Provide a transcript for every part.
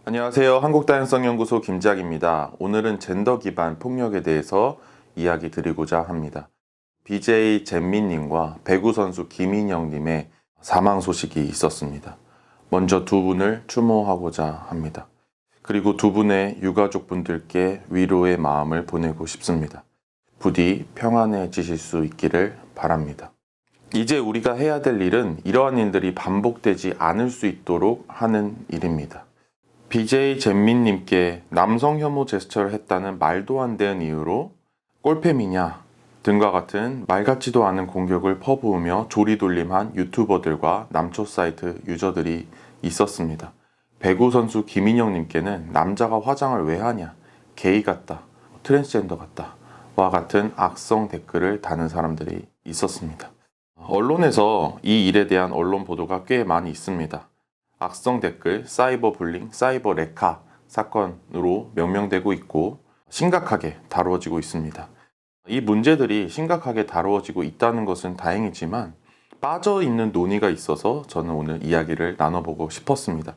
안녕하세요. 한국다양성연구소 김지학입니다. 오늘은 젠더 기반 폭력에 대해서 이야기 드리고자 합니다. BJ 젠민님과 배구 선수 김인영님의 사망 소식이 있었습니다. 먼저 두 분을 추모하고자 합니다. 그리고 두 분의 유가족분들께 위로의 마음을 보내고 싶습니다. 부디 평안해지실 수 있기를 바랍니다. 이제 우리가 해야 될 일은 이러한 일들이 반복되지 않을 수 있도록 하는 일입니다. BJ 젠민님께 남성 혐오 제스처를 했다는 말도 안 되는 이유로 꼴팸이냐 등과 같은 말 같지도 않은 공격을 퍼부으며 조리돌림한 유튜버들과 남초 사이트 유저들이 있었습니다. 배구 선수 김인영님께는 남자가 화장을 왜 하냐, 게이 같다, 트랜스젠더 같다 와 같은 악성 댓글을 다는 사람들이 있었습니다. 언론에서 이 일에 대한 언론 보도가 꽤 많이 있습니다. 악성 댓글, 사이버 불링, 사이버 레카 사건으로 명명되고 있고 심각하게 다루어지고 있습니다. 이 문제들이 심각하게 다루어지고 있다는 것은 다행이지만 빠져있는 논의가 있어서 저는 오늘 이야기를 나눠보고 싶었습니다.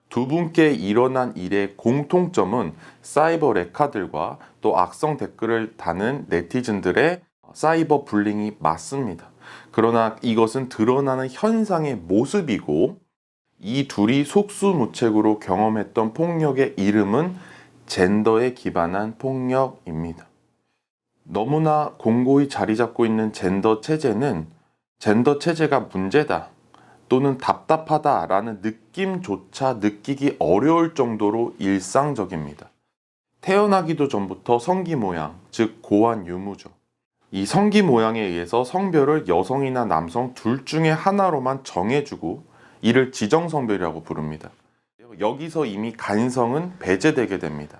두 분께 일어난 일의 공통점은 사이버 레카들과 또 악성 댓글을 다는 네티즌들의 사이버 불링이 맞습니다. 그러나 이것은 드러나는 현상의 모습이고 이 둘이 속수무책으로 경험했던 폭력의 이름은 젠더에 기반한 폭력입니다. 너무나 공고히 자리 잡고 있는 젠더 체제는 젠더 체제가 문제다 또는 답답하다라는 느낌조차 느끼기 어려울 정도로 일상적입니다. 태어나기도 전부터 성기 모양, 즉 고환 유무죠. 이 성기 모양에 의해서 성별을 여성이나 남성 둘 중에 하나로만 정해주고 이를 지정성별이라고 부릅니다. 여기서 이미 간성은 배제되게 됩니다.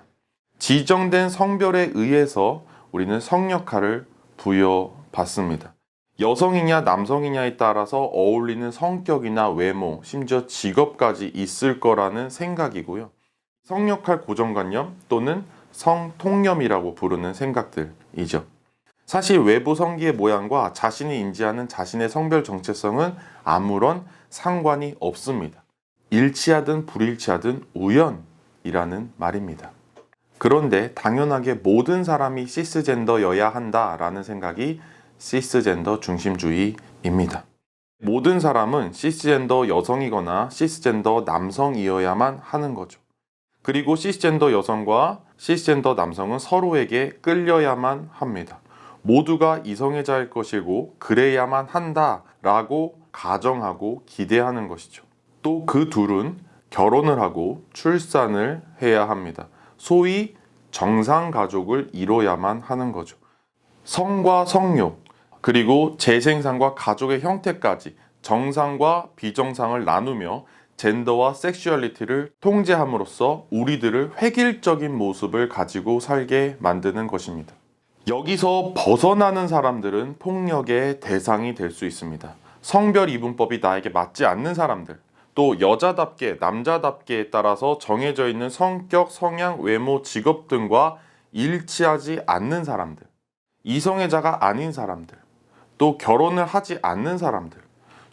지정된 성별에 의해서 우리는 성역할을 부여받습니다. 여성이냐 남성이냐에 따라서 어울리는 성격이나 외모, 심지어 직업까지 있을 거라는 생각이고요. 성역할 고정관념 또는 성통념이라고 부르는 생각들이죠. 사실 외부 성기의 모양과 자신이 인지하는 자신의 성별 정체성은 아무런 상관이 없습니다. 일치하든 불일치하든 우연이라는 말입니다. 그런데 당연하게 모든 사람이 시스젠더여야 한다라는 생각이 시스젠더 중심주의입니다. 모든 사람은 시스젠더 여성이거나 시스젠더 남성이어야만 하는 거죠. 그리고 시스젠더 여성과 시스젠더 남성은 서로에게 끌려야만 합니다. 모두가 이성애자일 것이고 그래야만 한다라고 가정하고 기대하는 것이죠. 또 그 둘은 결혼을 하고 출산을 해야 합니다. 소위 정상가족을 이뤄야만 하는 거죠. 성과 성욕, 그리고 재생산과 가족의 형태까지 정상과 비정상을 나누며 젠더와 섹슈얼리티를 통제함으로써 우리들을 획일적인 모습을 가지고 살게 만드는 것입니다. 여기서 벗어나는 사람들은 폭력의 대상이 될 수 있습니다. 성별 이분법이 나에게 맞지 않는 사람들, 또 여자답게 남자답게에 따라서 정해져 있는 성격, 성향, 외모, 직업 등과 일치하지 않는 사람들, 이성애자가 아닌 사람들, 또 결혼을 하지 않는 사람들,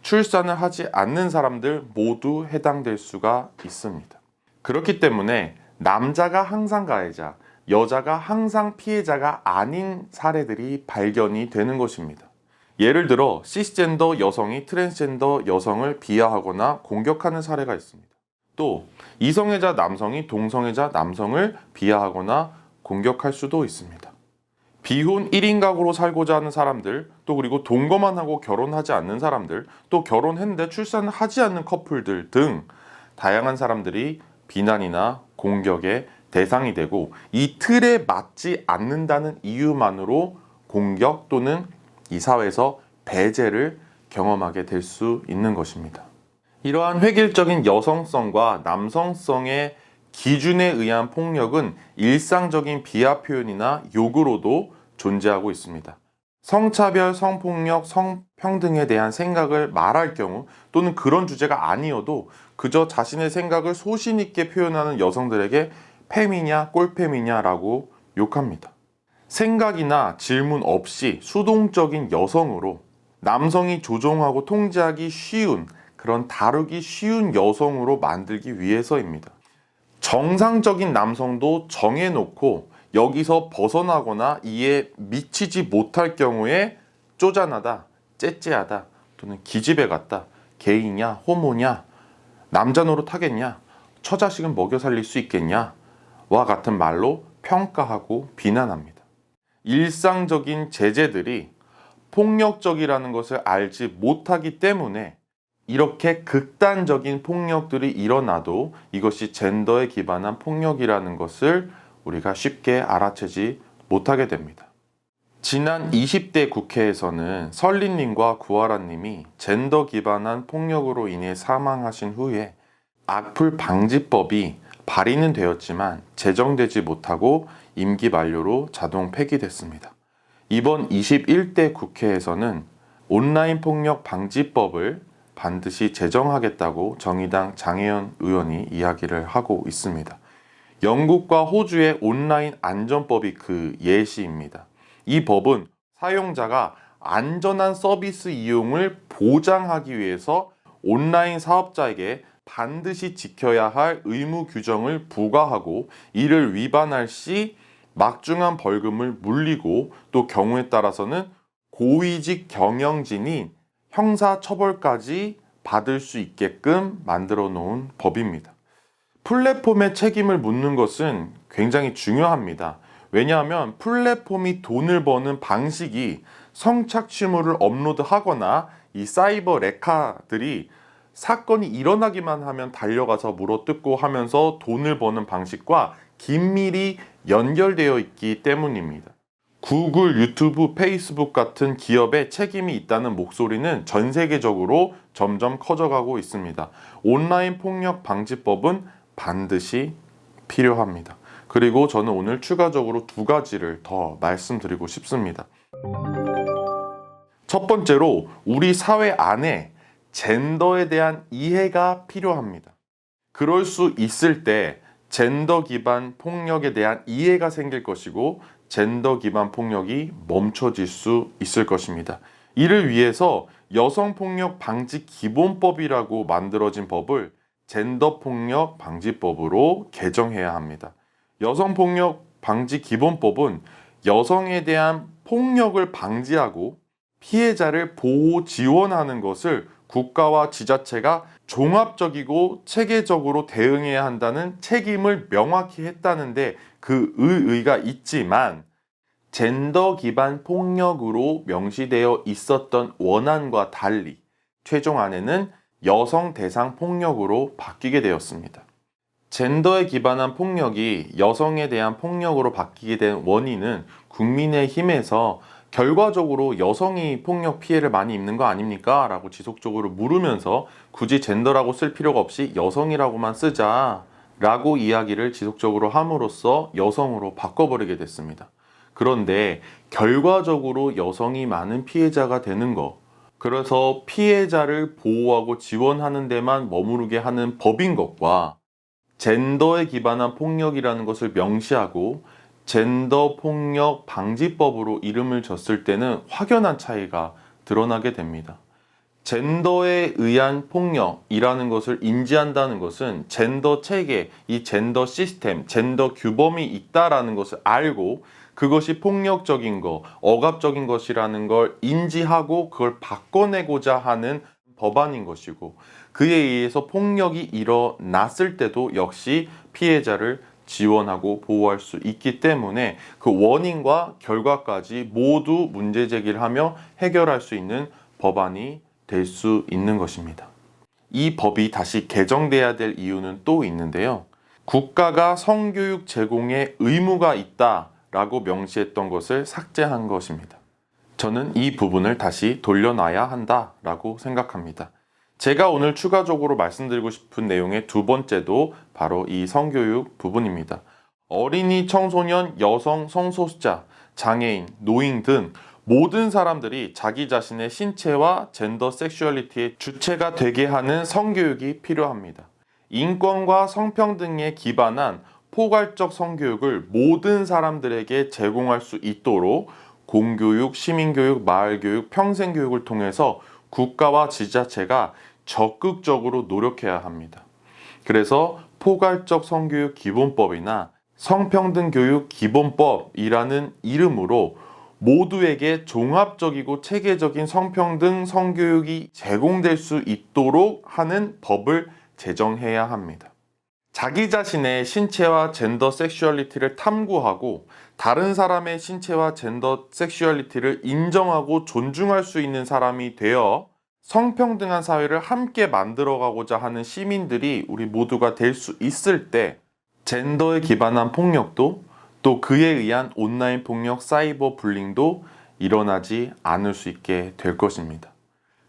출산을 하지 않는 사람들 모두 해당될 수가 있습니다. 그렇기 때문에 남자가 항상 가해자, 여자가 항상 피해자가 아닌 사례들이 발견이 되는 것입니다. 예를 들어 시스젠더 여성이 트랜스젠더 여성을 비하하거나 공격하는 사례가 있습니다. 또 이성애자 남성이 동성애자 남성을 비하하거나 공격할 수도 있습니다. 비혼 1인 가구로 살고자 하는 사람들, 또 그리고 동거만 하고 결혼하지 않는 사람들, 또 결혼했는데 출산을 하지 않는 커플들 등 다양한 사람들이 비난이나 공격의 대상이 되고 이 틀에 맞지 않는다는 이유만으로 공격 또는 이 사회에서 배제를 경험하게 될 수 있는 것입니다. 이러한 획일적인 여성성과 남성성의 기준에 의한 폭력은 일상적인 비하 표현이나 욕으로도 존재하고 있습니다. 성차별, 성폭력, 성평등에 대한 생각을 말할 경우 또는 그런 주제가 아니어도 그저 자신의 생각을 소신 있게 표현하는 여성들에게 팸이냐 꼴팸이냐라고 욕합니다. 생각이나 질문 없이 수동적인 여성으로 남성이 조종하고 통제하기 쉬운 그런 다루기 쉬운 여성으로 만들기 위해서입니다. 정상적인 남성도 정해놓고 여기서 벗어나거나 이에 미치지 못할 경우에 쪼잔하다, 째째하다, 또는 기집애 같다, 게이냐, 호모냐, 남자 노릇하겠냐, 처자식은 먹여 살릴 수 있겠냐 와 같은 말로 평가하고 비난합니다. 일상적인 제재들이 폭력적이라는 것을 알지 못하기 때문에 이렇게 극단적인 폭력들이 일어나도 이것이 젠더에 기반한 폭력이라는 것을 우리가 쉽게 알아채지 못하게 됩니다. 지난 20대 국회에서는 설리님과 구하라님이 젠더 기반한 폭력으로 인해 사망하신 후에 악플 방지법이 발의는 되었지만 제정되지 못하고 임기 만료로 자동 폐기됐습니다. 이번 21대 국회에서는 온라인 폭력 방지법을 반드시 제정하겠다고 정의당 장혜연 의원이 이야기를 하고 있습니다. 영국과 호주의 온라인 안전법이 그 예시입니다. 이 법은 사용자가 안전한 서비스 이용을 보장하기 위해서 온라인 사업자에게 반드시 지켜야 할 의무 규정을 부과하고 이를 위반할 시 막중한 벌금을 물리고 또 경우에 따라서는 고위직 경영진이 형사처벌까지 받을 수 있게끔 만들어 놓은 법입니다. 플랫폼의 책임을 묻는 것은 굉장히 중요합니다. 왜냐하면 플랫폼이 돈을 버는 방식이 성착취물을 업로드하거나 이 사이버 레카들이 사건이 일어나기만 하면 달려가서 물어뜯고 하면서 돈을 버는 방식과 긴밀히 연결되어 있기 때문입니다. 구글, 유튜브, 페이스북 같은 기업에 책임이 있다는 목소리는 전 세계적으로 점점 커져가고 있습니다. 온라인 폭력 방지법은 반드시 필요합니다. 그리고 저는 오늘 추가적으로 두 가지를 더 말씀드리고 싶습니다. 첫 번째로 우리 사회 안에 젠더에 대한 이해가 필요합니다. 그럴 수 있을 때 젠더 기반 폭력에 대한 이해가 생길 것이고 젠더 기반 폭력이 멈춰질 수 있을 것입니다. 이를 위해서 여성폭력 방지 기본법이라고 만들어진 법을 젠더폭력 방지법으로 개정해야 합니다. 여성폭력 방지 기본법은 여성에 대한 폭력을 방지하고 피해자를 보호 지원하는 것을 국가와 지자체가 종합적이고 체계적으로 대응해야 한다는 책임을 명확히 했다는데 그 의의가 있지만 젠더 기반 폭력으로 명시되어 있었던 원안과 달리 최종안에는 여성 대상 폭력으로 바뀌게 되었습니다. 젠더에 기반한 폭력이 여성에 대한 폭력으로 바뀌게 된 원인은 국민의힘에서 결과적으로 여성이 폭력 피해를 많이 입는 거 아닙니까? 라고 지속적으로 물으면서 굳이 젠더라고 쓸 필요가 없이 여성이라고만 쓰자 라고 이야기를 지속적으로 함으로써 여성으로 바꿔버리게 됐습니다. 그런데 결과적으로 여성이 많은 피해자가 되는 거, 그래서 피해자를 보호하고 지원하는 데만 머무르게 하는 법인 것과 젠더에 기반한 폭력이라는 것을 명시하고 젠더 폭력 방지법으로 이름을 졌을 때는 확연한 차이가 드러나게 됩니다. 젠더에 의한 폭력이라는 것을 인지한다는 것은 젠더 체계, 이 젠더 시스템, 젠더 규범이 있다라는 것을 알고 그것이 폭력적인 것, 억압적인 것이라는 걸 인지하고 그걸 바꿔내고자 하는 법안인 것이고 그에 의해서 폭력이 일어났을 때도 역시 피해자를 지원하고 보호할 수 있기 때문에 그 원인과 결과까지 모두 문제 제기를 하며 해결할 수 있는 법안이 될 수 있는 것입니다. 이 법이 다시 개정돼야 될 이유는 또 있는데요. 국가가 성교육 제공에 의무가 있다라고 명시했던 것을 삭제한 것입니다. 저는 이 부분을 다시 돌려놔야 한다라고 생각합니다. 제가 오늘 추가적으로 말씀드리고 싶은 내용의 두 번째도 바로 이 성교육 부분입니다. 어린이, 청소년, 여성, 성소수자, 장애인, 노인 등 모든 사람들이 자기 자신의 신체와 젠더 섹슈얼리티의 주체가 되게 하는 성교육이 필요합니다. 인권과 성평등에 기반한 포괄적 성교육을 모든 사람들에게 제공할 수 있도록 공교육, 시민교육, 마을교육, 평생교육을 통해서 국가와 지자체가 적극적으로 노력해야 합니다. 그래서 포괄적 성교육 기본법이나 성평등교육 기본법이라는 이름으로 모두에게 종합적이고 체계적인 성평등 성교육이 제공될 수 있도록 하는 법을 제정해야 합니다. 자기 자신의 신체와 젠더 섹슈얼리티를 탐구하고 다른 사람의 신체와 젠더 섹슈얼리티를 인정하고 존중할 수 있는 사람이 되어 성평등한 사회를 함께 만들어가고자 하는 시민들이 우리 모두가 될 수 있을 때 젠더에 기반한 폭력도 또 그에 의한 온라인 폭력, 사이버 불링도 일어나지 않을 수 있게 될 것입니다.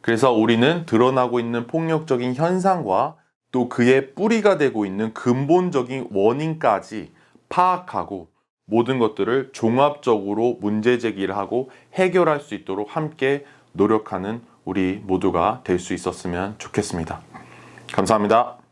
그래서 우리는 드러나고 있는 폭력적인 현상과 또 그의 뿌리가 되고 있는 근본적인 원인까지 파악하고 모든 것들을 종합적으로 문제 제기를 하고 해결할 수 있도록 함께 노력하는 우리 모두가 될 수 있었으면 좋겠습니다. 감사합니다.